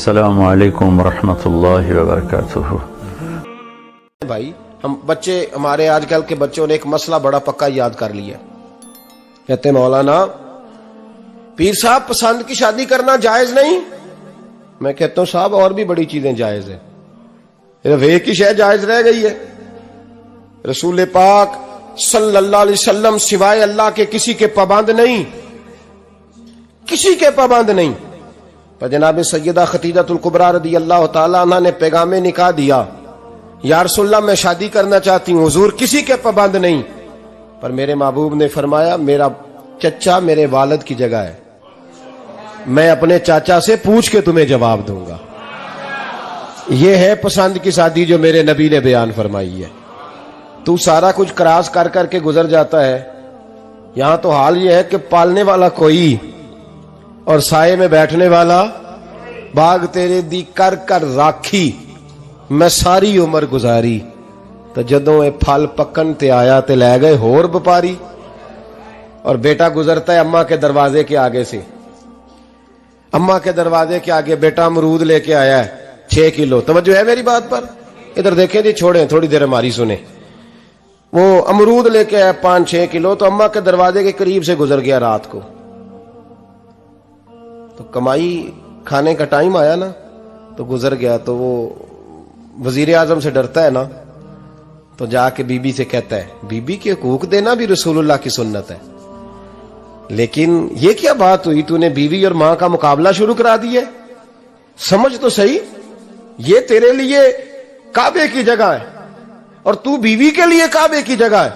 السلام علیکم ورحمۃ اللہ وبرکاتہ۔ بھائی ہم بچے، ہمارے آج کل کے بچوں نے ایک مسئلہ بڑا پکا یاد کر لیا، کہتے ہیں مولانا پیر صاحب پسند کی شادی کرنا جائز نہیں۔ میں کہتا ہوں صاحب اور بھی بڑی چیزیں جائز ہیں، صرف ایک ہی شے جائز رہ گئی ہے۔ رسول پاک صلی اللہ علیہ وسلم سوائے اللہ کے کسی کے پابند نہیں، کسی کے پابند نہیں۔ پر جناب سیدہ خدیجہ الکبریٰ رضی اللہ تعالی عنہ نے پیغام نکاح دیا، یا رسول اللہ میں شادی کرنا چاہتی ہوں، حضور کسی کے پابند نہیں۔ پر میرے محبوب نے فرمایا میرا چچا میرے والد کی جگہ ہے، میں اپنے چاچا سے پوچھ کے تمہیں جواب دوں گا۔ یہ ہے پسند کی شادی جو میرے نبی نے بیان فرمائی ہے۔ تو سارا کچھ کراس کر کر کے گزر جاتا ہے، یہاں تو حال یہ ہے کہ پالنے والا کوئی اور سائے میں بیٹھنے والا، باغ تیرے دی کر کر راکھی میں ساری عمر گزاری، تو جدوں اے پھل پکن تے آیا تے لے گئے ہور بپاری۔ اور بیٹا گزرتا ہے اماں کے دروازے کے آگے سے، اماں کے دروازے کے آگے بیٹا امرود لے کے آیا ہے 6 کلو۔ توجہ ہے میری بات پر؟ ادھر دیکھیں جی، چھوڑیں تھوڑی دیر ہماری سنیں۔ وہ امرود لے کے آیا 5-6 کلو، تو اماں کے دروازے کے قریب سے گزر گیا رات کو، تو کمائی کھانے کا ٹائم آیا نا، تو گزر گیا۔ تو وہ وزیر اعظم سے ڈرتا ہے نا، تو جا کے بی بی سے کہتا ہے بی بی کے حقوق دینا بھی رسول اللہ کی سنت ہے، لیکن یہ کیا بات ہوئی، تو نے بیوی اور ماں کا مقابلہ شروع کرا دیا ہے؟ سمجھ تو صحیح، یہ تیرے لیے کعبے کی جگہ ہے اور تو بیوی کے لیے کعبے کی جگہ ہے،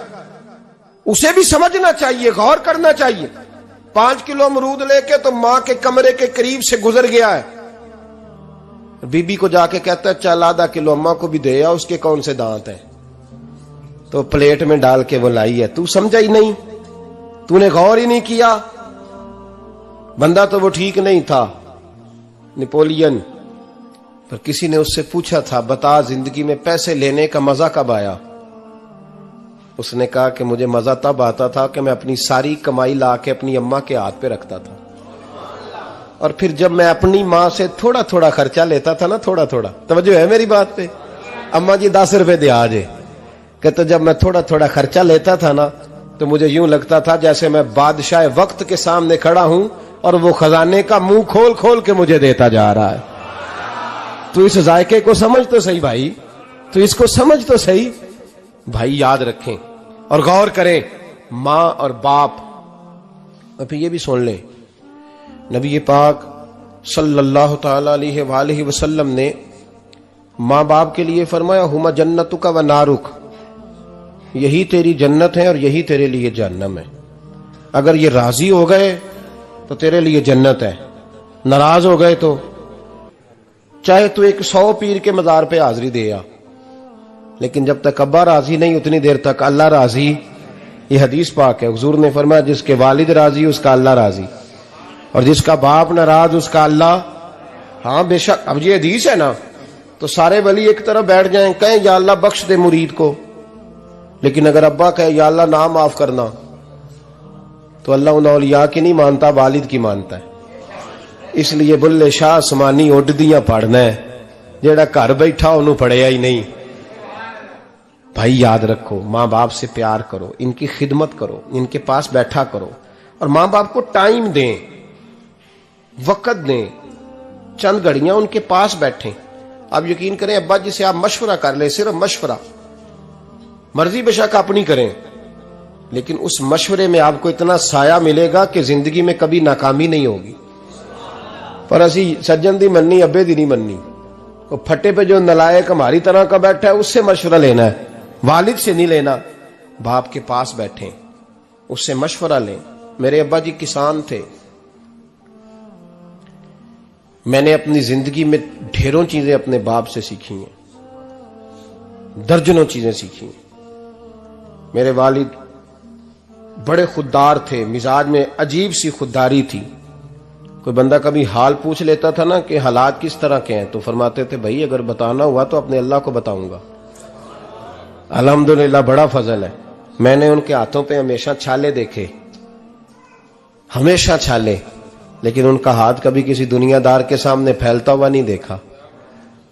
اسے بھی سمجھنا چاہیے، غور کرنا چاہیے۔ 5 کلو امرود لے کے تو ماں کے کمرے کے قریب سے گزر گیا ہے، بی بی کو جا کے کہتا ہے چل آدھا کلو اماں کو بھی دے آ، اس کے کون سے دانت ہیں، تو پلیٹ میں ڈال کے وہ لائی ہے۔ تو سمجھا ہی نہیں، تو نے غور ہی نہیں کیا۔ بندہ تو وہ ٹھیک نہیں تھا، نپولین، پر کسی نے اس سے پوچھا تھا بتا زندگی میں پیسے لینے کا مزہ کب آیا؟ اس نے کہا کہ مجھے مزہ تب آتا تھا کہ میں اپنی ساری کمائی لا کے اپنی اماں کے ہاتھ پہ رکھتا تھا، اور پھر جب میں اپنی ماں سے تھوڑا تھوڑا خرچہ لیتا تھا نا، تھوڑا تھوڑا، توجہ ہے میری بات پہ؟ اماں جی 10 روپے دے آجے، کہتے جب میں تھوڑا تھوڑا خرچہ لیتا تھا نا، تو مجھے یوں لگتا تھا جیسے میں بادشاہ وقت کے سامنے کھڑا ہوں اور وہ خزانے کا منہ کھول کھول کے مجھے دیتا جا رہا ہے۔ تو اس ذائقے کو سمجھ تو صحیح بھائی، تو اس کو سمجھ تو صحیح بھائی، یاد رکھیں اور غور کریں۔ ماں اور باپ، اور پھر یہ بھی سن لیں، نبی پاک صلی اللہ تعالی علیہ وآلہ وسلم نے ماں باپ کے لیے فرمایا ہما جنتک و نارک، یہی تیری جنت ہے اور یہی تیرے لیے جہنم ہے۔ اگر یہ راضی ہو گئے تو تیرے لیے جنت ہے، ناراض ہو گئے تو چاہے تو 100 پیر کے مزار پہ حاضری دے آ، لیکن جب تک ابا راضی نہیں اتنی دیر تک اللہ راضی۔ یہ حدیث پاک ہے، حضور نے فرمایا جس کے والد راضی اس کا اللہ راضی، اور جس کا باپ ناراض اس کا اللہ۔ ہاں بے شک، اب یہ حدیث ہے نا، تو سارے ولی ایک طرف بیٹھ جائیں، کہیں یا اللہ بخش دے مرید کو، لیکن اگر ابا کہے یا اللہ نہ معاف کرنا، تو اللہ ان اولیاء کی نہیں مانتا، والد کی مانتا ہے۔ اس لیے بلے شاہ آسمانی اڈ دیاں پڑھنا ہے، جیڑا گھر بیٹھا انہوں پڑھیا ہی نہیں۔ بھائی یاد رکھو، ماں باپ سے پیار کرو، ان کی خدمت کرو، ان کے پاس بیٹھا کرو، اور ماں باپ کو ٹائم دیں، وقت دیں، چند گھڑیاں ان کے پاس بیٹھیں۔ آپ یقین کریں ابا جی سے آپ مشورہ کر لیں، صرف مشورہ، مرضی بے شک اپنی کریں، لیکن اس مشورے میں آپ کو اتنا سایہ ملے گا کہ زندگی میں کبھی ناکامی نہیں ہوگی۔ پر اسی سجن دی مننی ابے دی نہیں مننی، وہ پھٹے پہ جو نلائق ہماری طرح کا بیٹھا ہے اس سے مشورہ لینا ہے، والد سے نہیں لینا۔ باپ کے پاس بیٹھیں، اس سے مشورہ لیں۔ میرے ابا جی کسان تھے، میں نے اپنی زندگی میں ڈھیروں چیزیں اپنے باپ سے سیکھی ہیں، درجنوں چیزیں سیکھی ہیں۔ میرے والد بڑے خوددار تھے، مزاج میں عجیب سی خودداری تھی۔ کوئی بندہ کبھی حال پوچھ لیتا تھا نا کہ حالات کس طرح کے ہیں، تو فرماتے تھے بھائی اگر بتانا ہوا تو اپنے اللہ کو بتاؤں گا۔ الحمدللہ بڑا فضل ہے، میں نے ان کے ہاتھوں پہ ہمیشہ چھالے دیکھے، ہمیشہ چھالے، لیکن ان کا ہاتھ کبھی کسی دنیا دار کے سامنے پھیلتا ہوا نہیں دیکھا.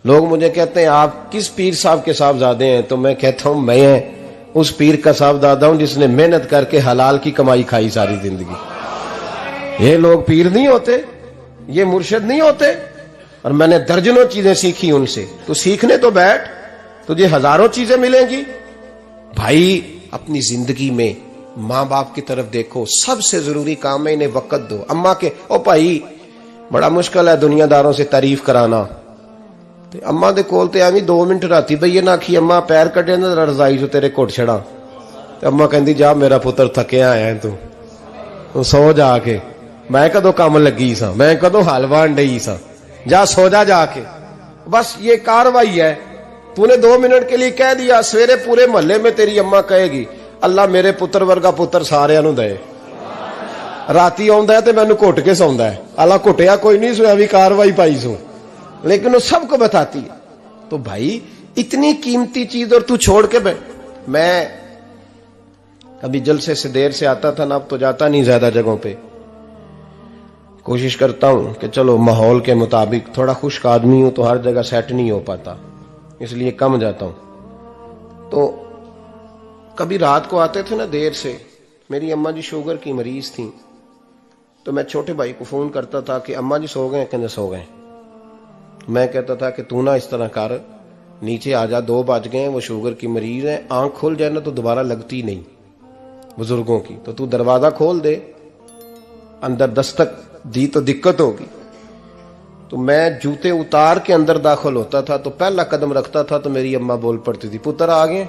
لوگ مجھے کہتے ہیں آپ کس پیر صاحب کے صاحبزادے ہیں؟ تو میں کہتا ہوں میں اس پیر کا صاحبزادہ ہوں جس نے محنت کر کے حلال کی کمائی کھائی ساری زندگی. یہ لوگ پیر نہیں ہوتے, یہ مرشد نہیں ہوتے. اور میں نے درجنوں چیزیں سیکھی ان سے. تو سیکھنے تو بیٹھ, تجھے ہزاروں چیزیں ملیں گی. بھائی اپنی زندگی میں ماں باپ کی طرف دیکھو, سب سے ضروری کام ہے انہیں وقت دو. اماں کے او بھائی بڑا مشکل ہے دنیا داروں سے تعریف کرانا. اماں دے کول تے ایویں 2 منٹ راتی بھئی نہ آکھی اماں پیر کٹے نہ رضائی جو تیرے گھٹ چھڑا. تے اماں کہندی جا میرا پتر تھکیا آیا ہے تو سو جا کے. میں کدو کام لگی سا, میں کدو حل وان ڈئی سا, جا سو جا کے. بس یہ کاروائی ہے. تو نے 2 منٹ کے لیے کہہ دیا, سویرے پورے محلے میں تیری اماں کہے گی اللہ میرے پتر ورگا پتر سارے نو دے. راتی آندا ہے تے مینوں گھٹ کے سوندا ہے. اللہ گھٹیا کوئی نہیں سویا بھی کاروائی پائی سو, لیکن وہ سب کو بتاتی ہے. تو بھائی اتنی قیمتی چیز اور تو چھوڑ کے میں کبھی جلسے سے دیر سے آتا تھا نا, اب تو جاتا نہیں زیادہ جگہوں پہ. کوشش کرتا ہوں کہ چلو ماحول کے مطابق, تھوڑا خشک آدمی ہوں تو ہر جگہ سیٹ نہیں ہو پاتا, اس لیے کم جاتا ہوں. تو کبھی رات کو آتے تھے نا دیر سے, میری اماں جی شوگر کی مریض تھیں, تو میں چھوٹے بھائی کو فون کرتا تھا کہ اماں جی سو گئے, کہنے سو گئے. میں کہتا تھا کہ تو نہ اس طرح کر, نیچے آ جا, 2 بج گئے, وہ شوگر کی مریض ہے, آنکھ کھل جائے نا تو دوبارہ لگتی نہیں بزرگوں کی, تو دروازہ کھول دے, اندر دستک دی تو دقت ہوگی. تو میں جوتے اتار کے اندر داخل ہوتا تھا, تو پہلا قدم رکھتا تھا تو میری اماں بول پڑتی تھی پتر آ گئے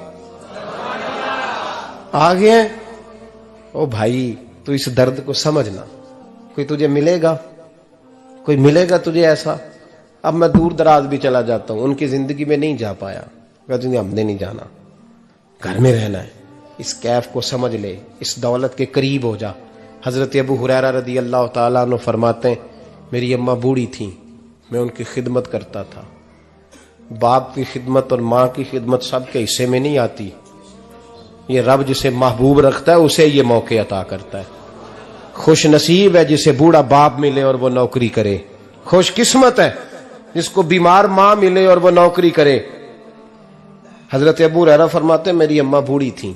آ گئے. او بھائی تو اس درد کو سمجھنا, کوئی تجھے ملے گا, کوئی ملے گا تجھے ایسا. اب میں دور دراز بھی چلا جاتا ہوں, ان کی زندگی میں نہیں جا پایا, کہتے ہیں ہم نے نہیں جانا, گھر میں رہنا ہے. اس کیف کو سمجھ لے, اس دولت کے قریب ہو جا. حضرت ابو ہریرہ رضی اللہ تعالیٰ عنہ فرماتے ہیں میری اماں بوڑھی تھیں, میں ان کی خدمت کرتا تھا. باپ کی خدمت اور ماں کی خدمت سب کے حصے میں نہیں آتی. یہ رب جسے محبوب رکھتا ہے اسے یہ موقع عطا کرتا ہے. خوش نصیب ہے جسے بوڑھا باپ ملے اور وہ نوکری کرے. خوش قسمت ہے جس کو بیمار ماں ملے اور وہ نوکری کرے. حضرت ابو ہریرہ فرماتے ہیں میری اماں بوڑھی تھیں,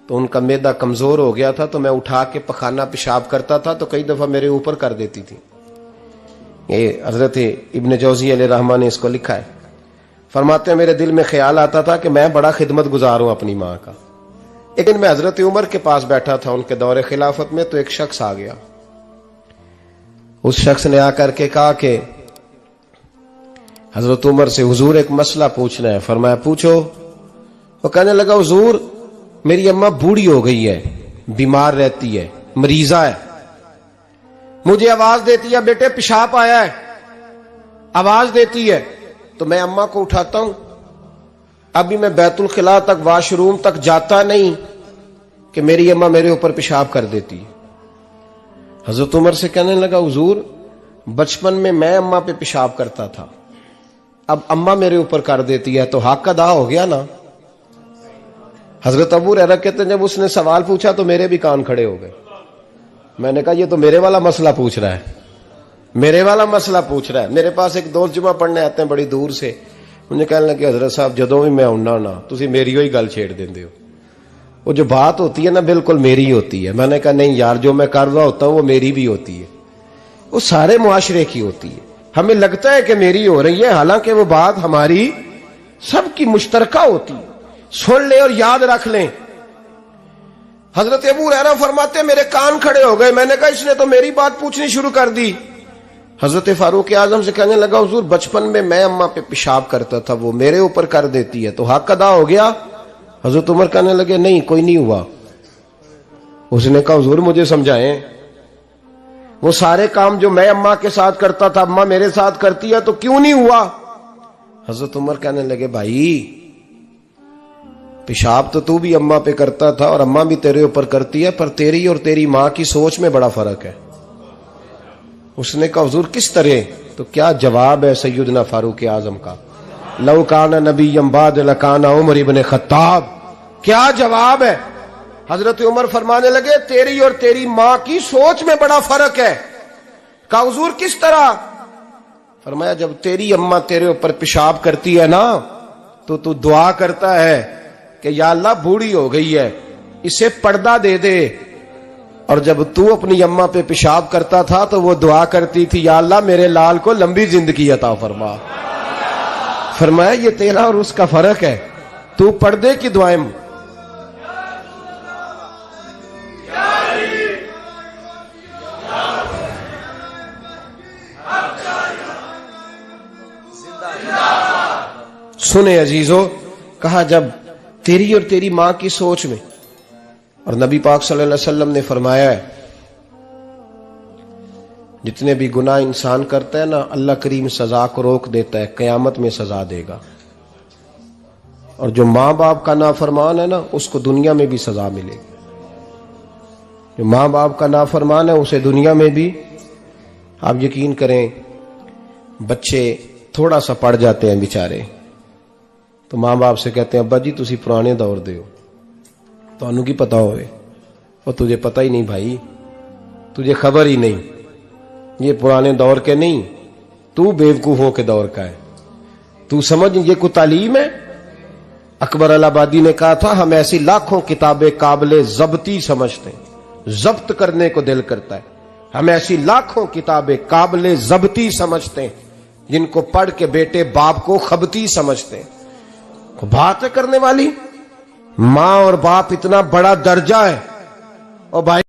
تو ان کا معدہ کمزور ہو گیا تھا, تو میں اٹھا کے پخانہ پیشاب کرتا تھا تو کئی دفعہ میرے اوپر کر دیتی تھی. یہ حضرت ابن جوزی علیہ رحمہ نے اس کو لکھا ہے. فرماتے ہیں میرے دل میں خیال آتا تھا کہ میں بڑا خدمت گزار ہوں اپنی ماں کا. ایک دن میں حضرت عمر کے پاس بیٹھا تھا ان کے دور خلافت میں, تو ایک شخص آ گیا. اس شخص نے آ کر کے کہا کہ حضرت عمر سے حضور ایک مسئلہ پوچھنا ہے. فرمایا پوچھو. وہ کہنے لگا حضور میری اماں بوڑھی ہو گئی ہے, بیمار رہتی ہے, مریضہ ہے, مجھے آواز دیتی ہے بیٹے پیشاب آیا ہے, آواز دیتی ہے, تو میں اماں کو اٹھاتا ہوں. ابھی میں بیت الخلاء تک, واش روم تک جاتا نہیں کہ میری اماں میرے اوپر پیشاب کر دیتی. حضرت عمر سے کہنے لگا حضور بچپن میں اماں پہ پیشاب کرتا تھا, اب اماں میرے اوپر کر دیتی ہے تو حق ادا ہو گیا نا. حضرت ابو ہریرہ کہتے ہیں جب اس نے سوال پوچھا تو میرے بھی کان کھڑے ہو گئے. میں نے کہا یہ تو میرے والا مسئلہ پوچھ رہا ہے, میرے والا مسئلہ پوچھ رہا ہے. میرے پاس ایک دوست جمعہ پڑھنے آتے ہیں بڑی دور سے, مجھے کہنے لگے حضرت صاحب جدوں بھی میں آنا نا تسی میری ہوئی گل چھیڑ دیندے ہو, وہ جو بات ہوتی ہے نا بالکل میری ہوتی ہے. میں نے کہا نہیں یار جو میں کر رہا ہوتا ہوں وہ میری بھی ہوتی ہے, وہ سارے معاشرے کی ہوتی ہے. ہمیں لگتا ہے کہ میری ہو رہی ہے, حالانکہ وہ بات ہماری سب کی مشترکہ ہوتی ہے. سن لے اور یاد رکھ لیں. حضرت ابو ہریرہ فرماتے میرے کان کھڑے ہو گئے. میں نے کہا اس نے تو میری بات پوچھنی شروع کر دی. حضرت فاروق اعظم سے کہنے لگا حضور بچپن میں اماں پہ پیشاب کرتا تھا, وہ میرے اوپر کر دیتی ہے تو حق ادا ہو گیا. حضرت عمر کہنے لگے نہیں کوئی نہیں ہوا. اس نے کہا حضور مجھے سمجھائیں, وہ سارے کام جو میں اماں کے ساتھ کرتا تھا اماں میرے ساتھ کرتی ہے تو کیوں نہیں ہوا. حضرت عمر کہنے لگے بھائی پیشاب تو بھی اماں پہ کرتا تھا اور اماں بھی تیرے اوپر کرتی ہے, پر تیری اور تیری ماں کی سوچ میں بڑا فرق ہے. اس نے کہا حضور کس طرح؟ تو کیا جواب ہے سیدنا فاروق اعظم کا, لو کان نبی بعد لکان عمر ابن خطاب. کیا جواب ہے. حضرت عمر فرمانے لگے تیری اور تیری ماں کی سوچ میں بڑا فرق ہے. کہا حضور کس طرح؟ فرمایا جب تیری اماں تیرے اوپر پیشاب کرتی ہے نا تو تو دعا کرتا ہے کہ یا اللہ بوڑھی ہو گئی ہے اسے پردہ دے دے، اور جب تو اپنی اماں پہ پیشاب کرتا تھا تو وہ دعا کرتی تھی یا اللہ میرے لال کو لمبی زندگی عطا فرما. فرمایا یہ تیرا اور اس کا فرق ہے، تو پردے کی دعائیں. سنے عزیزو، کہا جب تیری اور تیری ماں کی سوچ میں، اور نبی پاک صلی اللہ علیہ وسلم نے فرمایا ہے جتنے بھی گناہ انسان کرتا ہے نا اللہ کریم سزا کو روک دیتا ہے، قیامت میں سزا دے گا. اور جو ماں باپ کا نافرمان ہے نا اس کو دنیا میں بھی سزا ملے گی. جو ماں باپ کا نافرمان ہے اسے دنیا میں بھی. آپ یقین کریں بچے تھوڑا سا پڑ جاتے ہیں بیچارے تو ماں باپ سے کہتے ہیں ابا جی تسی پرانے دور دے ہو تو انہوں کی پتہ ہوئے، اور تجھے پتہ ہی نہیں بھائی، تجھے خبر ہی نہیں، یہ پرانے دور کے نہیں، تو بیوقوفوں کے دور کا ہے. تو سمجھ یہ کوئی تعلیم ہے؟ اکبر الہآبادی نے کہا تھا ہم ایسی لاکھوں کتابیں قابل ضبطی سمجھتے ہیں، ضبط کرنے کو دل کرتا ہے. ہم ایسی لاکھوں کتابیں قابل ضبطی سمجھتے ہیں جن کو پڑھ کے بیٹے باپ کو خبتی سمجھتے ہیں. بات کرنے والی ماں اور باپ اتنا بڑا درجہ ہے. اور بھائی